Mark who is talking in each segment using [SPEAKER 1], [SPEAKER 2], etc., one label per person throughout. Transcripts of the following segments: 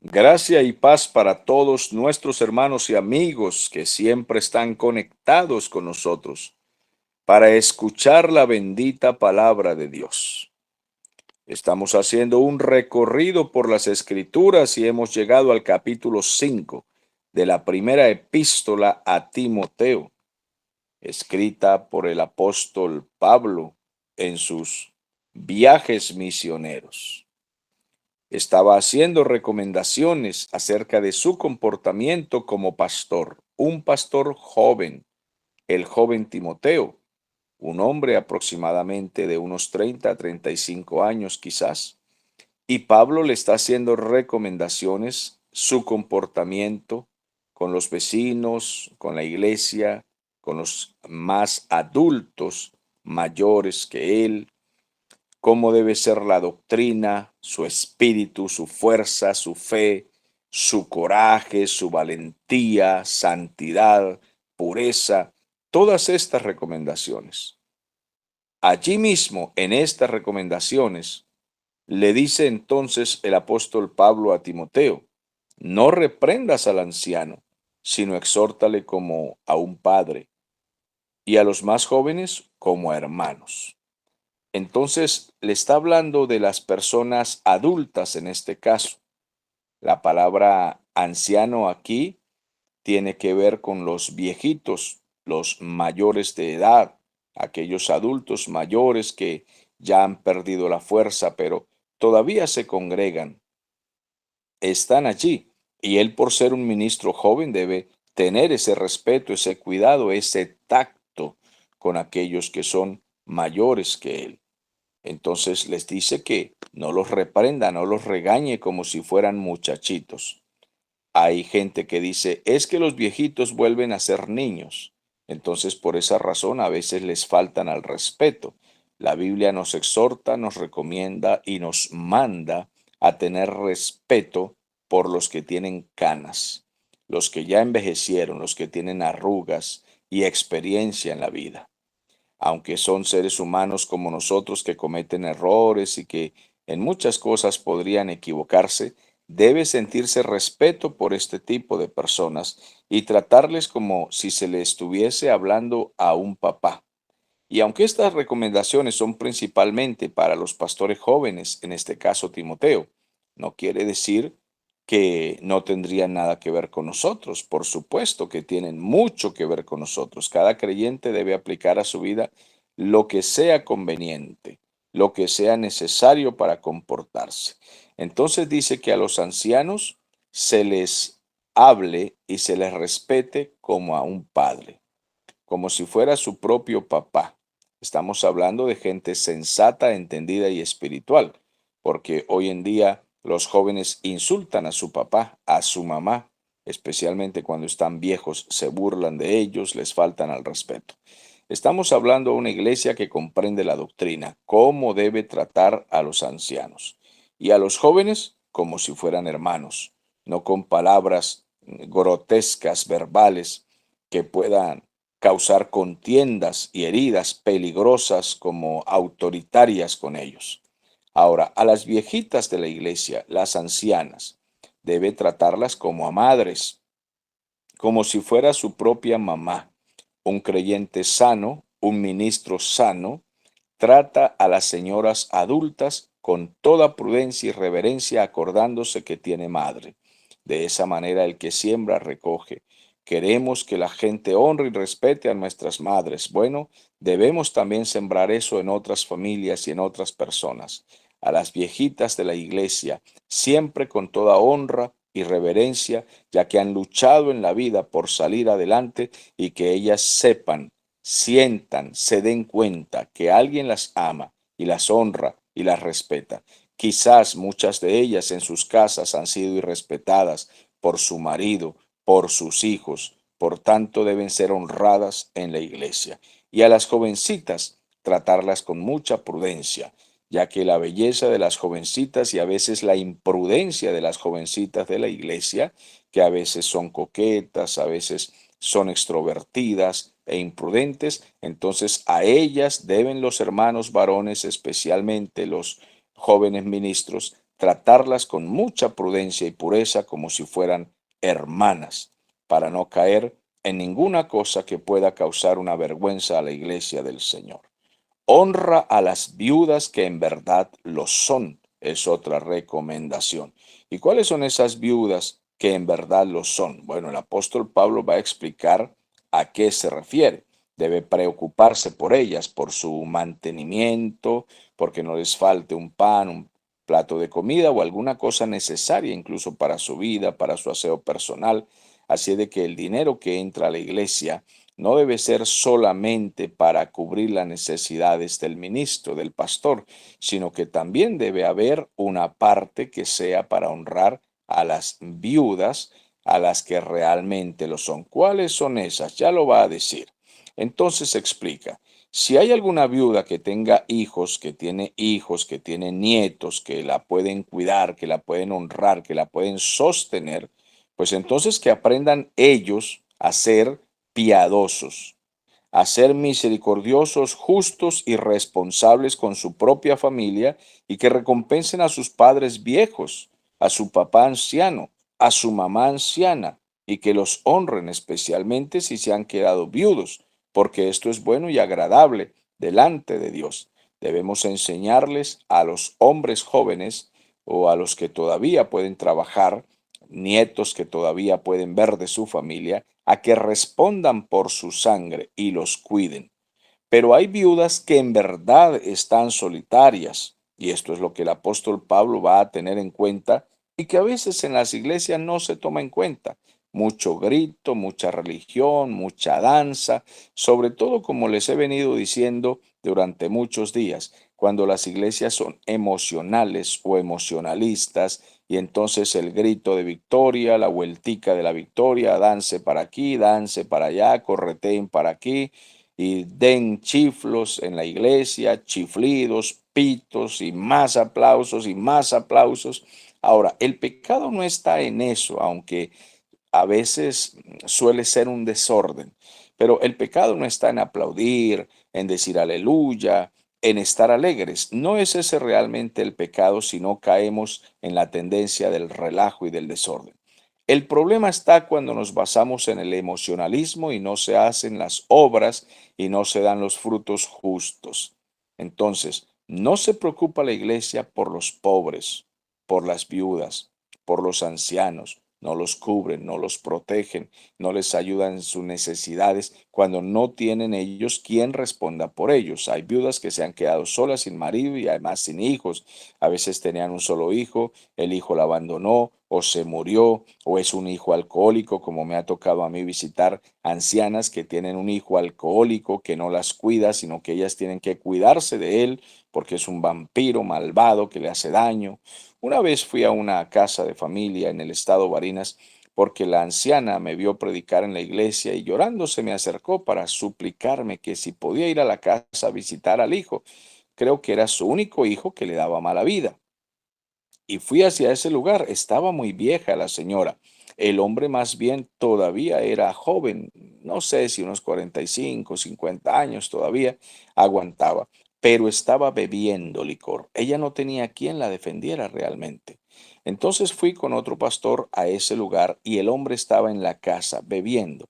[SPEAKER 1] Gracia y paz para todos nuestros hermanos y amigos que siempre están conectados con nosotros para escuchar la bendita palabra de Dios. Estamos haciendo un recorrido por las Escrituras y hemos llegado al capítulo 5 de la primera epístola a Timoteo, escrita por el apóstol Pablo en sus viajes misioneros. Estaba haciendo recomendaciones acerca de su comportamiento como pastor, un pastor joven, el joven Timoteo, un hombre aproximadamente de unos 30 a 35 años quizás, y Pablo le está haciendo recomendaciones, su comportamiento con los vecinos, con la iglesia, con los más adultos, mayores que él, cómo debe ser la doctrina, su espíritu, su fuerza, su fe, su coraje, su valentía, santidad, pureza, todas estas recomendaciones. Allí mismo, en estas recomendaciones, le dice entonces el apóstol Pablo a Timoteo, no reprendas al anciano, sino exhórtale como a un padre, y a los más jóvenes como a hermanos. Entonces le está hablando de las personas adultas en este caso. La palabra anciano aquí tiene que ver con los viejitos, los mayores de edad, aquellos adultos mayores que ya han perdido la fuerza, pero todavía se congregan, están allí. Y él, por ser un ministro joven, debe tener ese respeto, ese cuidado, ese tacto con aquellos que son mayores que él. Entonces les dice que no los reprenda, no los regañe como si fueran muchachitos. Hay gente que dice, es que los viejitos vuelven a ser niños. Entonces por esa razón a veces les faltan al respeto. La Biblia nos exhorta, nos recomienda y nos manda a tener respeto por los que tienen canas, los que ya envejecieron, los que tienen arrugas y experiencia en la vida, aunque son seres humanos como nosotros que cometen errores y que en muchas cosas podrían equivocarse, debe sentirse respeto por este tipo de personas y tratarles como si se le estuviese hablando a un papá. Y aunque estas recomendaciones son principalmente para los pastores jóvenes, en este caso Timoteo, no quiere decir que no tendrían nada que ver con nosotros. Por supuesto que tienen mucho que ver con nosotros. Cada creyente debe aplicar a su vida lo que sea conveniente, lo que sea necesario para comportarse. Entonces dice que a los ancianos se les hable y se les respete como a un padre, como si fuera su propio papá. Estamos hablando de gente sensata, entendida y espiritual, porque hoy en día los jóvenes insultan a su papá, a su mamá, especialmente cuando están viejos, se burlan de ellos, les faltan al respeto. Estamos hablando de una iglesia que comprende la doctrina, cómo debe tratar a los ancianos y a los jóvenes como si fueran hermanos, no con palabras grotescas, verbales, que puedan causar contiendas y heridas peligrosas como autoritarias con ellos. Ahora, a las viejitas de la iglesia, las ancianas, debe tratarlas como a madres, como si fuera su propia mamá. Un creyente sano, un ministro sano, trata a las señoras adultas con toda prudencia y reverencia, acordándose que tiene madre. De esa manera el que siembra recoge. Queremos que la gente honre y respete a nuestras madres. Bueno, debemos también sembrar eso en otras familias y en otras personas. A las viejitas de la iglesia, siempre con toda honra y reverencia, ya que han luchado en la vida por salir adelante y que ellas sepan, sientan, se den cuenta que alguien las ama y las honra y las respeta. Quizás muchas de ellas en sus casas han sido irrespetadas por su marido, por sus hijos, por tanto deben ser honradas en la iglesia. Y a las jovencitas, tratarlas con mucha prudencia, ya que la belleza de las jovencitas y a veces la imprudencia de las jovencitas de la iglesia, que a veces son coquetas, a veces son extrovertidas e imprudentes, entonces a ellas deben los hermanos varones, especialmente los jóvenes ministros, tratarlas con mucha prudencia y pureza como si fueran hermanas, para no caer en ninguna cosa que pueda causar una vergüenza a la iglesia del Señor. Honra a las viudas que en verdad lo son, es otra recomendación. ¿Y cuáles son esas viudas que en verdad lo son? Bueno, el apóstol Pablo va a explicar a qué se refiere. Debe preocuparse por ellas, por su mantenimiento, porque no les falte un pan, un plato de comida o alguna cosa necesaria incluso para su vida, para su aseo personal. Así de que el dinero que entra a la iglesia no debe ser solamente para cubrir las necesidades del ministro, del pastor, sino que también debe haber una parte que sea para honrar a las viudas, a las que realmente lo son. ¿Cuáles son esas? Ya lo va a decir. Entonces explica. Si hay alguna viuda que tenga hijos, que tiene nietos, que la pueden cuidar, que la pueden honrar, que la pueden sostener, pues entonces que aprendan ellos a ser piadosos, a ser misericordiosos, justos y responsables con su propia familia y que recompensen a sus padres viejos, a su papá anciano, a su mamá anciana y que los honren especialmente si se han quedado viudos, porque esto es bueno y agradable delante de Dios. Debemos enseñarles a los hombres jóvenes o a los que todavía pueden trabajar, nietos que todavía pueden ver de su familia, a que respondan por su sangre y los cuiden. Pero hay viudas que en verdad están solitarias, y esto es lo que el apóstol Pablo va a tener en cuenta y que a veces en las iglesias no se toma en cuenta. Mucho grito, mucha religión, mucha danza, sobre todo como les he venido diciendo durante muchos días, cuando las iglesias son emocionales o emocionalistas, y entonces el grito de victoria, la vueltica de la victoria, dance para aquí, dance para allá, correteen para aquí, y den chiflos en la iglesia, chiflidos, pitos y más aplausos y más aplausos. Ahora, el pecado no está en eso, aunque a veces suele ser un desorden, pero el pecado no está en aplaudir, en decir aleluya, en estar alegres. No es ese realmente el pecado si no caemos en la tendencia del relajo y del desorden. El problema está cuando nos basamos en el emocionalismo y no se hacen las obras y no se dan los frutos justos. Entonces, no se preocupa la iglesia por los pobres, por las viudas, por los ancianos, no los cubren, no los protegen, no les ayudan en sus necesidades cuando no tienen ellos quien responda por ellos. Hay viudas que se han quedado solas sin marido y además sin hijos. A veces tenían un solo hijo, el hijo la abandonó o se murió o es un hijo alcohólico, como me ha tocado a mí visitar ancianas que tienen un hijo alcohólico que no las cuida, sino que ellas tienen que cuidarse de él porque es un vampiro malvado que le hace daño. Una vez fui a una casa de familia en el estado Barinas porque la anciana me vio predicar en la iglesia y llorando se me acercó para suplicarme que si podía ir a la casa a visitar al hijo. Creo que era su único hijo que le daba mala vida. Y fui hacia ese lugar. Estaba muy vieja la señora. El hombre más bien todavía era joven, no sé si unos 45, 50 años todavía aguantaba, pero estaba bebiendo licor. Ella no tenía quien la defendiera realmente. Entonces fui con otro pastor a ese lugar y el hombre estaba en la casa bebiendo.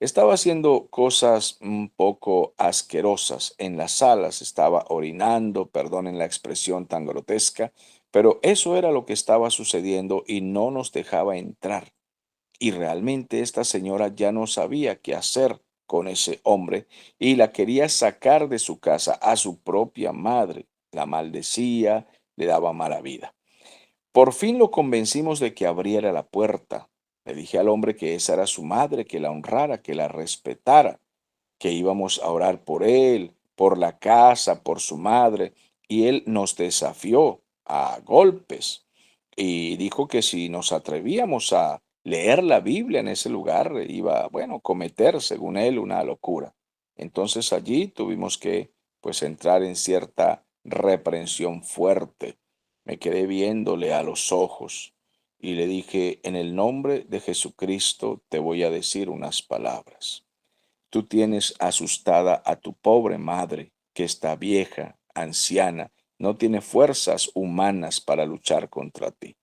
[SPEAKER 1] Estaba haciendo cosas un poco asquerosas en las salas, estaba orinando, perdonen la expresión tan grotesca, pero eso era lo que estaba sucediendo y no nos dejaba entrar. Y realmente esta señora ya no sabía qué hacer con ese hombre y la quería sacar de su casa a su propia madre. La maldecía, le daba mala vida. Por fin lo convencimos de que abriera la puerta. Le dije al hombre que esa era su madre, que la honrara, que la respetara, que íbamos a orar por él, por la casa, por su madre, y él nos desafió a golpes y dijo que si nos atrevíamos a leer la Biblia en ese lugar, iba, bueno, cometer, según él, una locura. Entonces allí tuvimos que, pues, entrar en cierta reprensión fuerte. Me quedé viéndole a los ojos y le dije, en el nombre de Jesucristo te voy a decir unas palabras. Tú tienes asustada a tu pobre madre, que está vieja, anciana, no tiene fuerzas humanas para luchar contra ti.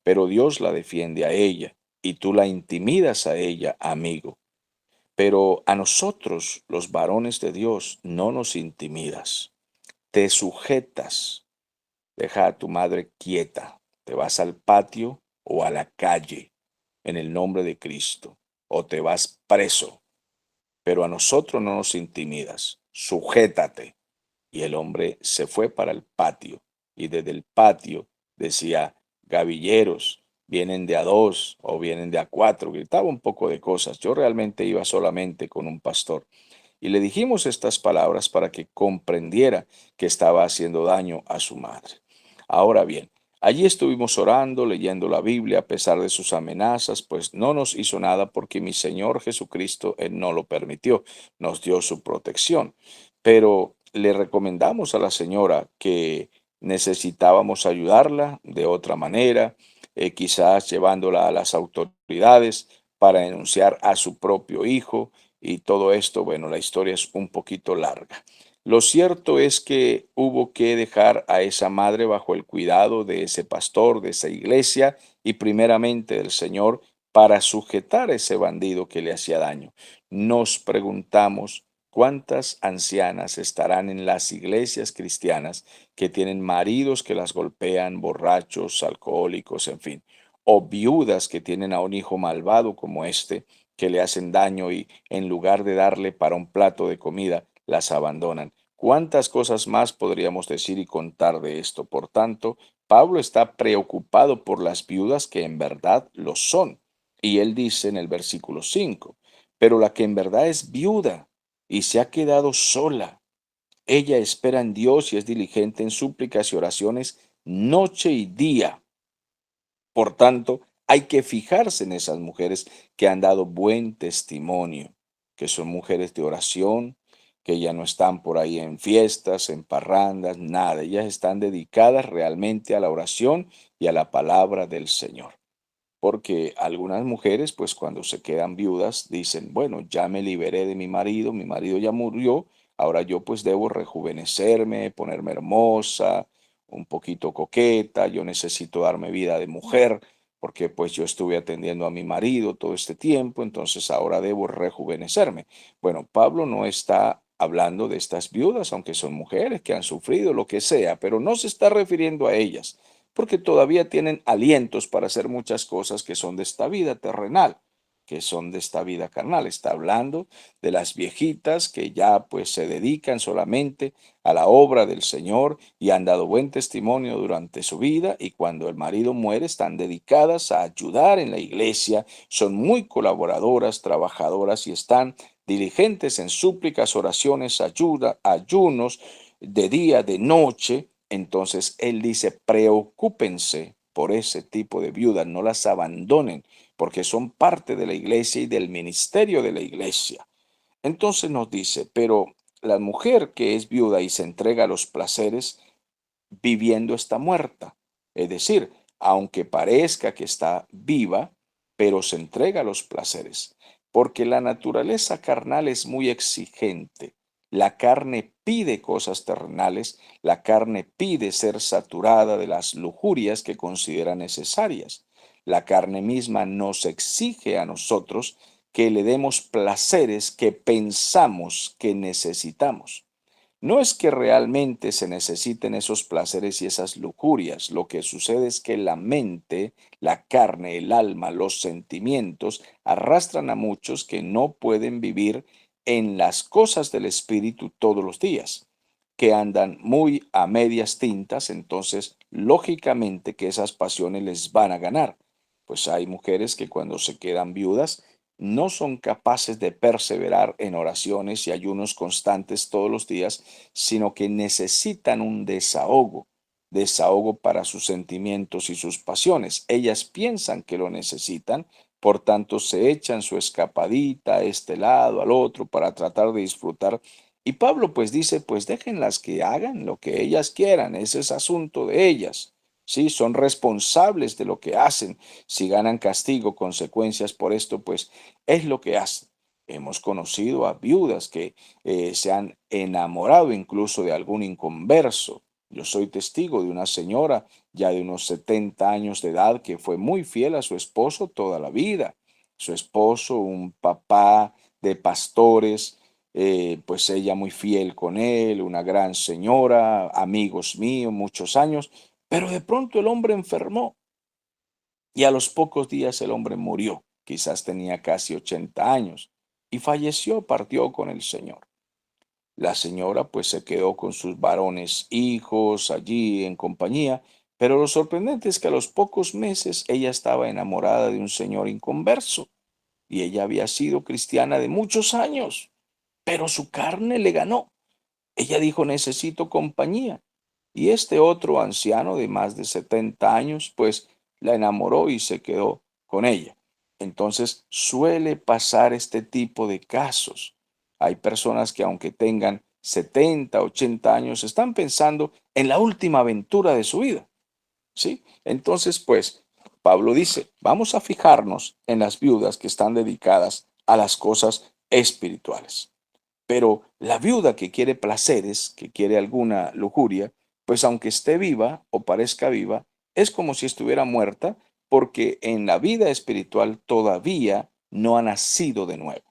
[SPEAKER 1] Pero Dios la defiende a ella y tú la intimidas a ella, amigo. Pero a nosotros, los varones de Dios, no nos intimidas. Te sujetas, deja a tu madre quieta, te vas al patio o a la calle en el nombre de Cristo, o te vas preso, pero a nosotros no nos intimidas, sujétate. Y el hombre se fue para el patio, y desde el patio decía, gavilleros, vienen de a dos o vienen de a cuatro, gritaba un poco de cosas. Yo realmente iba solamente con un pastor. Y le dijimos estas palabras para que comprendiera que estaba haciendo daño a su madre. Ahora bien, allí estuvimos orando, leyendo la Biblia a pesar de sus amenazas, pues no nos hizo nada porque mi Señor Jesucristo, Él no lo permitió, nos dio su protección. Pero le recomendamos a la señora que necesitábamos ayudarla de otra manera, quizás llevándola a las autoridades para denunciar a su propio hijo y todo esto, bueno, la historia es un poquito larga. Lo cierto es que hubo que dejar a esa madre bajo el cuidado de ese pastor, de esa iglesia y primeramente del Señor para sujetar a ese bandido que le hacía daño. Nos preguntamos cuántas ancianas estarán en las iglesias cristianas que tienen maridos que las golpean, borrachos, alcohólicos, en fin, o viudas que tienen a un hijo malvado como este que le hacen daño y en lugar de darle para un plato de comida, las abandonan. ¿Cuántas cosas más podríamos decir y contar de esto? Por tanto, Pablo está preocupado por las viudas que en verdad lo son. Y él dice en el versículo 5, pero la que en verdad es viuda y se ha quedado sola, ella espera en Dios y es diligente en súplicas y oraciones noche y día. Por tanto, hay que fijarse en esas mujeres que han dado buen testimonio, que son mujeres de oración, que ya no están por ahí en fiestas, en parrandas, nada. Ellas están dedicadas realmente a la oración y a la palabra del Señor. Porque algunas mujeres, pues cuando se quedan viudas, dicen, bueno, ya me liberé de mi marido ya murió, ahora yo pues debo rejuvenecerme, ponerme hermosa, un poquito coqueta, yo necesito darme vida de mujer, porque pues yo estuve atendiendo a mi marido todo este tiempo, entonces ahora debo rejuvenecerme. Bueno, Pablo no está hablando de estas viudas, aunque son mujeres que han sufrido lo que sea, pero no se está refiriendo a ellas porque todavía tienen alientos para hacer muchas cosas que son de esta vida terrenal, que son de esta vida carnal. Está hablando de las viejitas que ya pues se dedican solamente a la obra del Señor y han dado buen testimonio durante su vida y cuando el marido muere están dedicadas a ayudar en la iglesia, son muy colaboradoras, trabajadoras y están diligentes en súplicas, oraciones, ayuda, ayunos de día, de noche. Entonces él dice, preocúpense por ese tipo de viudas, no las abandonen, porque son parte de la iglesia y del ministerio de la iglesia. Entonces nos dice, pero la mujer que es viuda y se entrega a los placeres, viviendo está muerta. Es decir, aunque parezca que está viva, pero se entrega a los placeres, porque la naturaleza carnal es muy exigente. La carne pide cosas terrenales, la carne pide ser saturada de las lujurias que considera necesarias. La carne misma nos exige a nosotros que le demos placeres que pensamos que necesitamos. No es que realmente se necesiten esos placeres y esas lujurias. Lo que sucede es que la mente, la carne, el alma, los sentimientos arrastran a muchos que no pueden vivir en las cosas del espíritu todos los días, que andan muy a medias tintas, entonces lógicamente que esas pasiones les van a ganar. Pues hay mujeres que cuando se quedan viudas no son capaces de perseverar en oraciones y ayunos constantes todos los días, sino que necesitan un desahogo, desahogo para sus sentimientos y sus pasiones. Ellas piensan que lo necesitan, por tanto se echan su escapadita a este lado, al otro, para tratar de disfrutar. Y Pablo pues dice, pues déjenlas que hagan lo que ellas quieran, ese es asunto de ellas. Sí, son responsables de lo que hacen. Si ganan castigo, consecuencias por esto, pues es lo que hacen. Hemos conocido a viudas que se han enamorado incluso de algún inconverso Yo soy testigo de una señora ya de unos 70 años de edad que fue muy fiel a su esposo toda la vida. Su esposo, un papá de pastores, pues ella muy fiel con él, una gran señora, amigos míos, muchos años, pero de pronto el hombre enfermó y a los pocos días el hombre murió. Quizás tenía casi 80 años y falleció, partió con el Señor. La señora pues se quedó con sus varones hijos allí en compañía, pero lo sorprendente es que a los pocos meses ella estaba enamorada de un señor inconverso y ella había sido cristiana de muchos años, pero su carne le ganó. Ella dijo, necesito compañía. Y este otro anciano de más de 70 años, pues la enamoró y se quedó con ella. Entonces suele pasar este tipo de casos. Hay personas que aunque tengan 70, 80 años, están pensando en la última aventura de su vida. ¿Sí? Entonces, pues, Pablo dice, vamos a fijarnos en las viudas que están dedicadas a las cosas espirituales. Pero la viuda que quiere placeres, que quiere alguna lujuria, pues aunque esté viva o parezca viva, es como si estuviera muerta porque en la vida espiritual todavía no ha nacido de nuevo.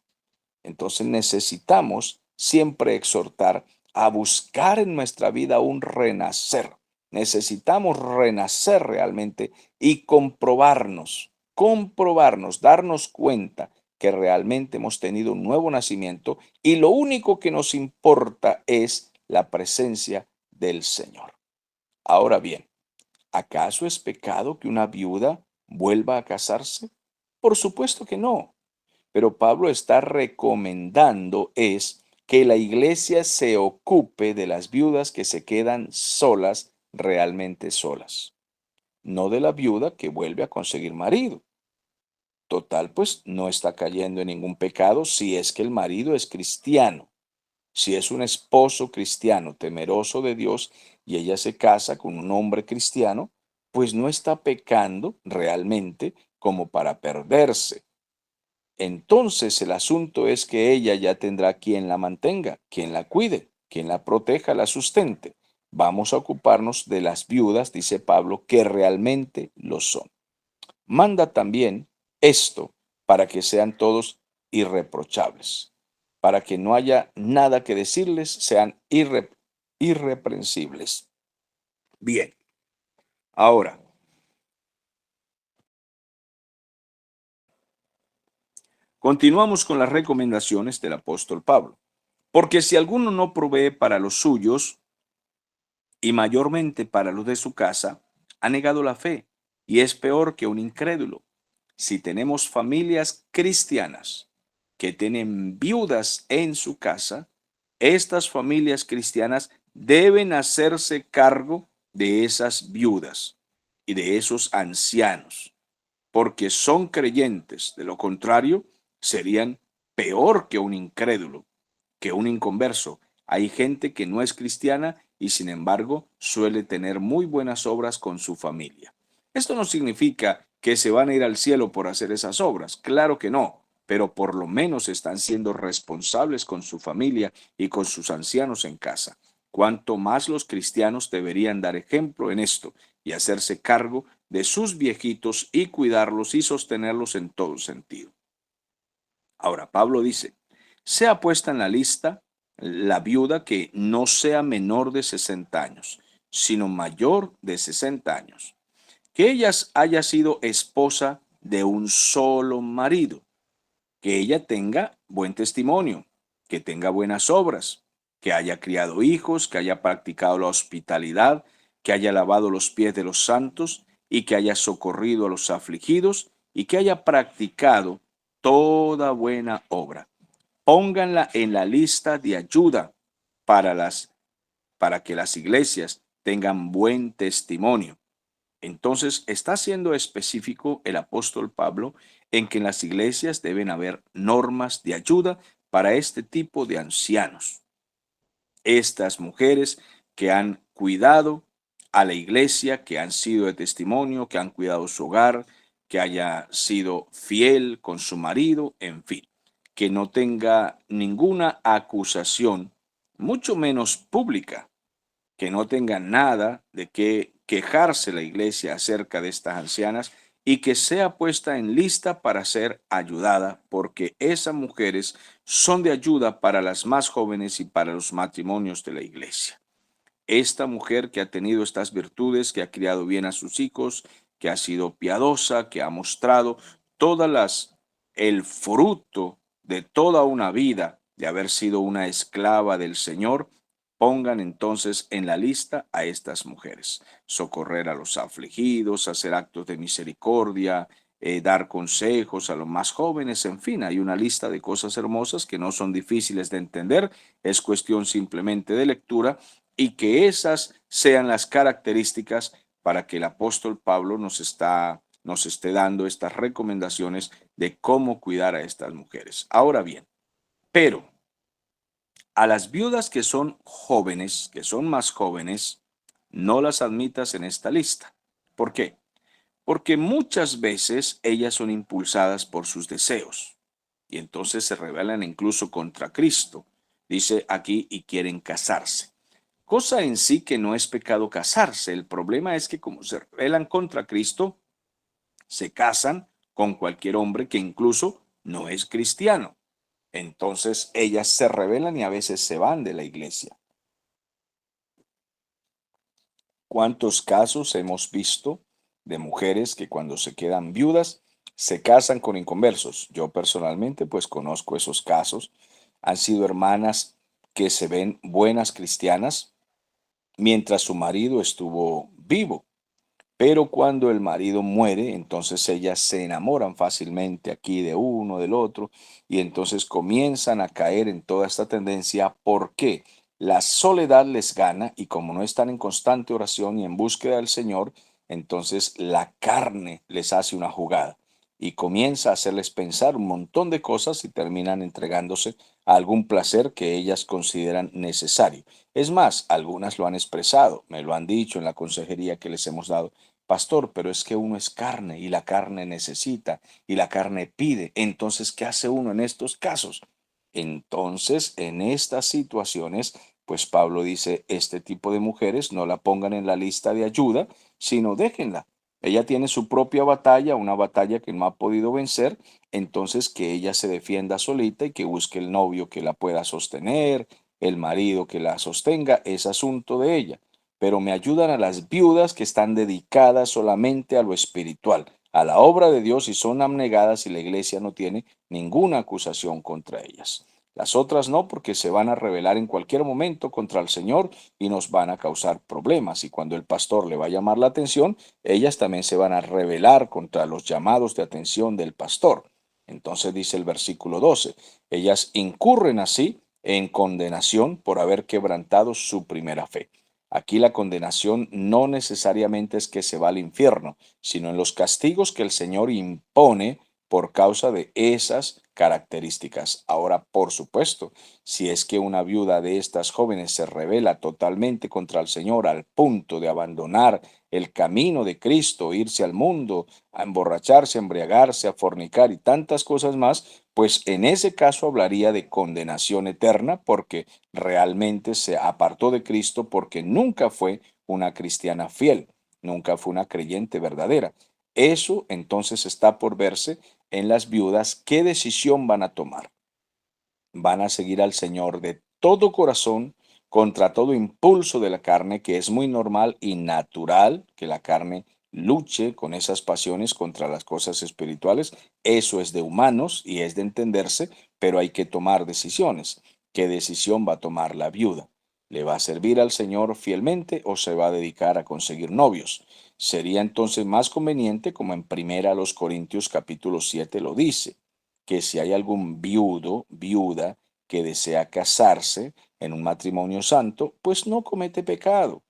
[SPEAKER 1] Entonces necesitamos siempre exhortar a buscar en nuestra vida un renacer. Necesitamos renacer realmente y comprobarnos, darnos cuenta que realmente hemos tenido un nuevo nacimiento y lo único que nos importa es la presencia del Señor. Ahora bien, ¿acaso es pecado que una viuda vuelva a casarse? Por supuesto que no, pero Pablo está recomendando es que la iglesia se ocupe de las viudas que se quedan solas, realmente solas, no de la viuda que vuelve a conseguir marido. Total, pues no está cayendo en ningún pecado si es que el marido es cristiano. Si es un esposo cristiano temeroso de Dios y ella se casa con un hombre cristiano, pues no está pecando realmente como para perderse. Entonces el asunto es que ella ya tendrá quien la mantenga, quien la cuide, quien la proteja, la sustente. Vamos a ocuparnos de las viudas, dice Pablo, que realmente lo son. Manda también esto para que sean todos irreprochables, para que no haya nada que decirles, sean irreprensibles. Bien, ahora, continuamos con las recomendaciones del apóstol Pablo. Porque si alguno no provee para los suyos, y mayormente para los de su casa, ha negado la fe y es peor que un incrédulo. Si tenemos familias cristianas que tienen viudas en su casa, estas familias cristianas deben hacerse cargo de esas viudas y de esos ancianos, porque son creyentes. De lo contrario, serían peor que un incrédulo, que un inconverso. Hay gente que no es cristiana y sin embargo suele tener muy buenas obras con su familia. Esto no significa que se van a ir al cielo por hacer esas obras, claro que no, pero por lo menos están siendo responsables con su familia y con sus ancianos en casa. Cuanto más los cristianos deberían dar ejemplo en esto y hacerse cargo de sus viejitos y cuidarlos y sostenerlos en todo sentido. Ahora, Pablo dice, sea puesta en la lista la viuda que no sea menor de 60 años, sino mayor de 60 años, que ella haya sido esposa de un solo marido, que ella tenga buen testimonio, que tenga buenas obras, que haya criado hijos, que haya practicado la hospitalidad, que haya lavado los pies de los santos y que haya socorrido a los afligidos y que haya practicado toda buena obra. Pónganla en la lista de ayuda para para que las iglesias tengan buen testimonio. Entonces, está siendo específico el apóstol Pablo en que en las iglesias deben haber normas de ayuda para este tipo de ancianos. Estas mujeres que han cuidado a la iglesia, que han sido de testimonio, que han cuidado su hogar, que haya sido fiel con su marido, en fin, que no tenga ninguna acusación, mucho menos pública, que no tenga nada de qué quejarse la iglesia acerca de estas ancianas y que sea puesta en lista para ser ayudada, porque esas mujeres son de ayuda para las más jóvenes y para los matrimonios de la iglesia. Esta mujer que ha tenido estas virtudes, que ha criado bien a sus hijos, que ha sido piadosa, que ha mostrado todas el fruto de toda una vida de haber sido una esclava del Señor, pongan entonces en la lista a estas mujeres. Socorrer a los afligidos, hacer actos de misericordia, dar consejos a los más jóvenes, en fin, hay una lista de cosas hermosas que no son difíciles de entender, es cuestión simplemente de lectura y que esas sean las características para que el apóstol Pablo nos esté dando estas recomendaciones de cómo cuidar a estas mujeres. Ahora bien, pero a las viudas que son jóvenes, que son más jóvenes, no las admitas en esta lista. ¿Por qué? Porque muchas veces ellas son impulsadas por sus deseos y entonces se rebelan incluso contra Cristo. Dice aquí y quieren casarse. Cosa en sí que no es pecado casarse. El problema es que como se rebelan contra Cristo, se casan con cualquier hombre que incluso no es cristiano. Entonces ellas se rebelan y a veces se van de la iglesia. ¿Cuántos casos hemos visto de mujeres que cuando se quedan viudas se casan con inconversos? Yo personalmente pues conozco esos casos. Han sido hermanas que se ven buenas cristianas mientras su marido estuvo vivo. Pero cuando el marido muere, entonces ellas se enamoran fácilmente aquí de uno, del otro, y entonces comienzan a caer en toda esta tendencia porque la soledad les gana y como no están en constante oración y en búsqueda del Señor, entonces la carne les hace una jugada y comienza a hacerles pensar un montón de cosas y terminan entregándose a algún placer que ellas consideran necesario. Es más, algunas lo han expresado, me lo han dicho en la consejería que les hemos dado. Pastor, pero es que uno es carne y la carne necesita y la carne pide. Entonces, ¿qué hace uno en estos casos? Entonces, en estas situaciones, pues Pablo dice, este tipo de mujeres no la pongan en la lista de ayuda, sino déjenla. Ella tiene su propia batalla, una batalla que no ha podido vencer, entonces que ella se defienda solita y que busque el novio que la pueda sostener, el marido que la sostenga, es asunto de ella, pero me ayudan a las viudas que están dedicadas solamente a lo espiritual, a la obra de Dios y son abnegadas y la iglesia no tiene ninguna acusación contra ellas. Las otras no, porque se van a rebelar en cualquier momento contra el Señor y nos van a causar problemas. Y cuando el pastor le va a llamar la atención, ellas también se van a rebelar contra los llamados de atención del pastor. Entonces dice el versículo 12, ellas incurren así en condenación por haber quebrantado su primera fe. Aquí la condenación no necesariamente es que se va al infierno, sino en los castigos que el Señor impone por causa de esas características. Ahora, por supuesto, si es que una viuda de estas jóvenes se revela totalmente contra el Señor al punto de abandonar el camino de Cristo, irse al mundo, a emborracharse, a embriagarse, a fornicar y tantas cosas más, pues en ese caso hablaría de condenación eterna porque realmente se apartó de Cristo porque nunca fue una cristiana fiel, nunca fue una creyente verdadera. Eso entonces está por verse en las viudas qué decisión van a tomar. Van a seguir al Señor de todo corazón contra todo impulso de la carne, que es muy normal y natural que la carne luche con esas pasiones contra las cosas espirituales. Eso es de humanos y es de entenderse, pero hay que tomar decisiones. ¿Qué decisión va a tomar la viuda? ¿Le va a servir al Señor fielmente o se va a dedicar a conseguir novios? Sería entonces más conveniente, como en primera los Corintios capítulo 7 lo dice, que si hay algún viudo, viuda, que desea casarse en un matrimonio santo, pues no comete pecado.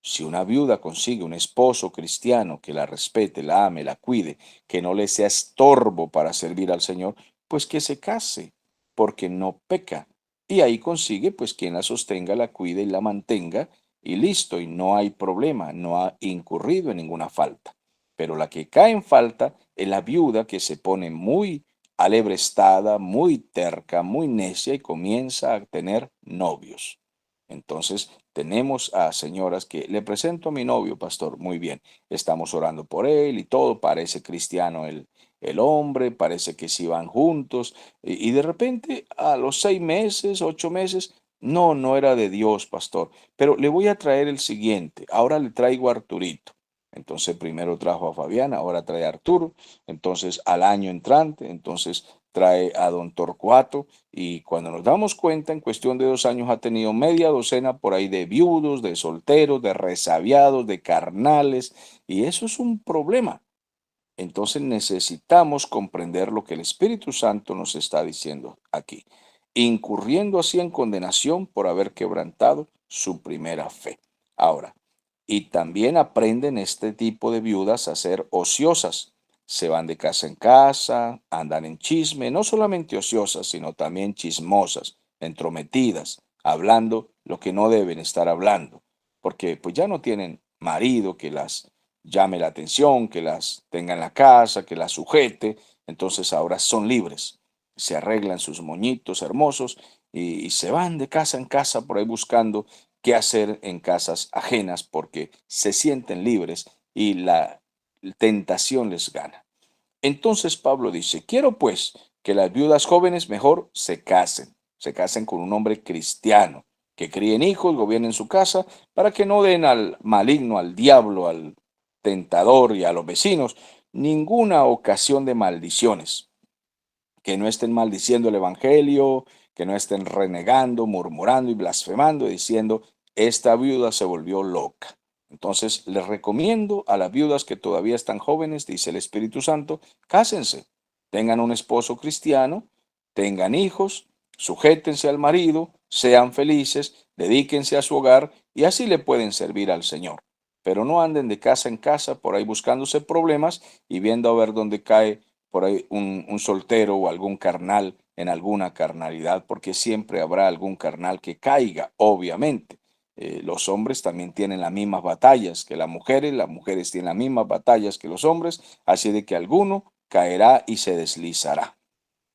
[SPEAKER 1] Si una viuda consigue un esposo cristiano que la respete, la ame, la cuide, que no le sea estorbo para servir al Señor, pues que se case, porque no peca. Y ahí consigue pues quien la sostenga, la cuide y la mantenga, y listo, y no hay problema, no ha incurrido en ninguna falta. Pero la que cae en falta es la viuda que se pone muy alebrestada, muy terca, muy necia y comienza a tener novios. Entonces, tenemos a señoras que le presento a mi novio, pastor, muy bien, estamos orando por él y todo, parece cristiano el hombre, parece que sí van juntos, y de repente a los 6 meses, 8 meses, no, no era de Dios, pastor, pero le voy a traer el siguiente, ahora le traigo a Arturito. Entonces primero trajo a Fabiana, ahora trae a Arturo, entonces al año entrante, entonces trae a don Torcuato, y cuando nos damos cuenta, en cuestión de 2 años ha tenido media docena por ahí de viudos, de solteros, de resabiados, de carnales, y eso es un problema. Entonces necesitamos comprender lo que el Espíritu Santo nos está diciendo aquí, incurriendo así en condenación por haber quebrantado su primera fe. Ahora, y también aprenden este tipo de viudas a ser ociosas. Se van de casa en casa, andan en chisme, no solamente ociosas, sino también chismosas, entrometidas, hablando lo que no deben estar hablando, porque pues ya no tienen marido que las llame la atención, que las tenga en la casa, que las sujete, entonces ahora son libres, se arreglan sus moñitos hermosos y se van de casa en casa por ahí buscando qué hacer en casas ajenas porque se sienten libres y la tentación les gana. Entonces Pablo dice, quiero pues que las viudas jóvenes mejor se casen con un hombre cristiano, que críen hijos, gobiernen su casa, para que no den al maligno, al diablo, al tentador y a los vecinos ninguna ocasión de maldiciones, que no estén maldiciendo el evangelio, que no estén renegando, murmurando y blasfemando, diciendo, esta viuda se volvió loca. Entonces, les recomiendo a las viudas que todavía están jóvenes, dice el Espíritu Santo, cásense, tengan un esposo cristiano, tengan hijos, sujétense al marido, sean felices, dedíquense a su hogar y así le pueden servir al Señor. Pero no anden de casa en casa por ahí buscándose problemas y viendo a ver dónde cae por ahí un soltero o algún carnal en alguna carnalidad, porque siempre habrá algún carnal que caiga, obviamente. Los hombres también tienen las mismas batallas que las mujeres tienen las mismas batallas que los hombres, así de que alguno caerá y se deslizará.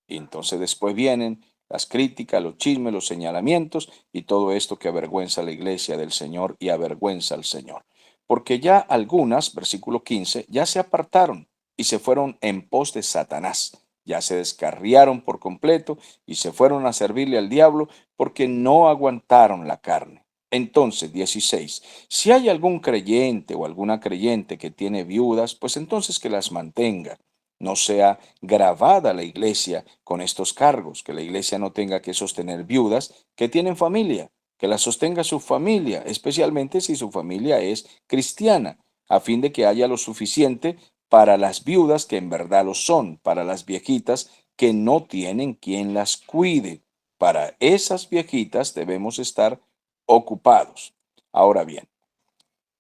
[SPEAKER 1] Y entonces después vienen las críticas, los chismes, los señalamientos y todo esto que avergüenza a la iglesia del Señor y avergüenza al Señor. Porque ya algunas, versículo 15, ya se apartaron y se fueron en pos de Satanás. Ya se descarriaron por completo y se fueron a servirle al diablo porque no aguantaron la carne. Entonces, 16, si hay algún creyente o alguna creyente que tiene viudas, pues entonces que las mantenga, no sea grabada la iglesia con estos cargos, que la iglesia no tenga que sostener viudas que tienen familia, que la sostenga su familia, especialmente si su familia es cristiana, a fin de que haya lo suficiente para las viudas que en verdad lo son, para las viejitas que no tienen quien las cuide. Para esas viejitas debemos estar ocupados. Ahora bien,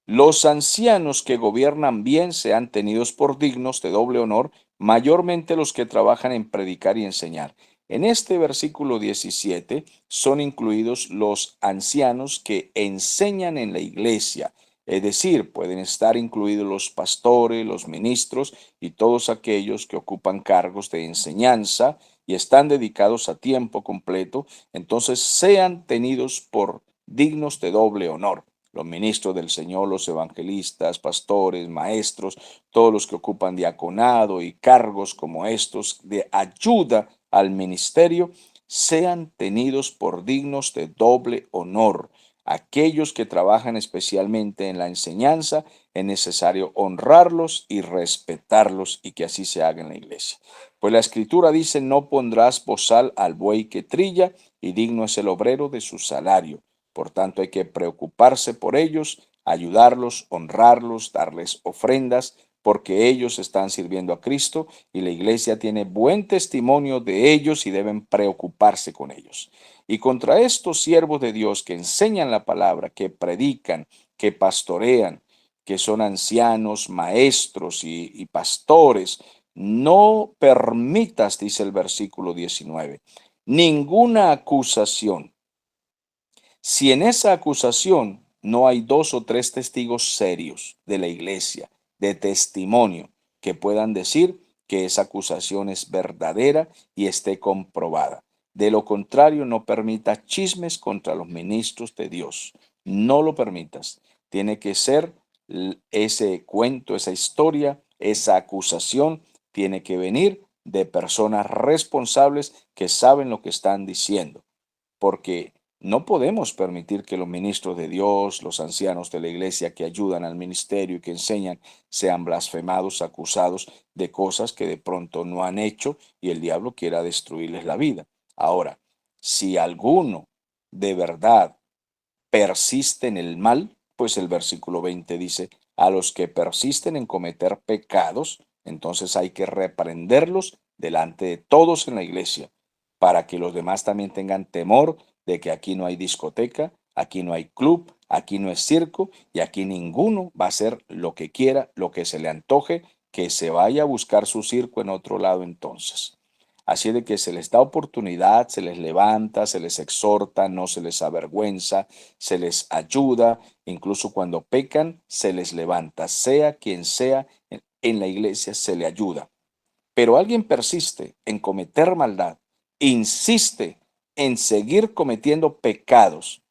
[SPEAKER 1] los ancianos que gobiernan bien sean tenidos por dignos de doble honor, mayormente los que trabajan en predicar y enseñar. En este versículo 17 son incluidos los ancianos que enseñan en la iglesia, es decir, pueden estar incluidos los pastores, los ministros y todos aquellos que ocupan cargos de enseñanza y están dedicados a tiempo completo, entonces sean tenidos por dignos de doble honor. Los ministros del Señor, los evangelistas, pastores, maestros, todos los que ocupan diaconado y cargos como estos de ayuda al ministerio, sean tenidos por dignos de doble honor. Aquellos que trabajan especialmente en la enseñanza, es necesario honrarlos y respetarlos y que así se haga en la iglesia. Pues la escritura dice, no pondrás bozal al buey que trilla y digno es el obrero de su salario. Por tanto, hay que preocuparse por ellos, ayudarlos, honrarlos, darles ofrendas, porque ellos están sirviendo a Cristo y la iglesia tiene buen testimonio de ellos y deben preocuparse con ellos. Y contra estos siervos de Dios que enseñan la palabra, que predican, que pastorean, que son ancianos, maestros y pastores, no permitas, dice el versículo 19, ninguna acusación si en esa acusación no hay 2 o 3 testigos serios de la iglesia, de testimonio, que puedan decir que esa acusación es verdadera y esté comprobada. De lo contrario, no permitas chismes contra los ministros de Dios. No lo permitas. Tiene que ser ese cuento, esa historia, esa acusación, tiene que venir de personas responsables que saben lo que están diciendo, porque no podemos permitir que los ministros de Dios, los ancianos de la iglesia que ayudan al ministerio y que enseñan, sean blasfemados, acusados de cosas que de pronto no han hecho y el diablo quiera destruirles la vida. Ahora, si alguno de verdad persiste en el mal, pues el versículo 20 dice, a los que persisten en cometer pecados, entonces hay que reprenderlos delante de todos en la iglesia, para que los demás también tengan temor de que aquí no hay discoteca, aquí no hay club, aquí no es circo y aquí ninguno va a hacer lo que quiera, lo que se le antoje, que se vaya a buscar su circo en otro lado entonces. Así de que se les da oportunidad, se les levanta, se les exhorta, no se les avergüenza, se les ayuda, incluso cuando pecan, se les levanta, sea quien sea, en la iglesia se le ayuda. Pero alguien persiste en cometer maldad, insiste en seguir cometiendo pecados,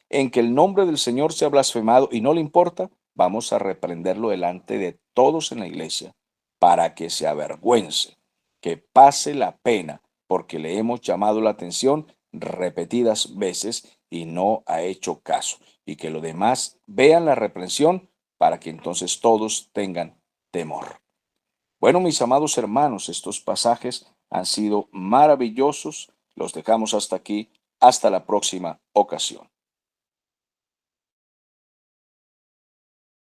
[SPEAKER 1] en que el nombre del Señor sea blasfemado y no le importa, vamos a reprenderlo delante de todos en la iglesia para que se avergüence, que pase la pena, porque le hemos llamado la atención repetidas veces y no ha hecho caso, y que los demás vean la reprensión para que entonces todos tengan temor. Bueno, mis amados hermanos, estos pasajes han sido maravillosos. Los dejamos hasta aquí. Hasta la próxima ocasión.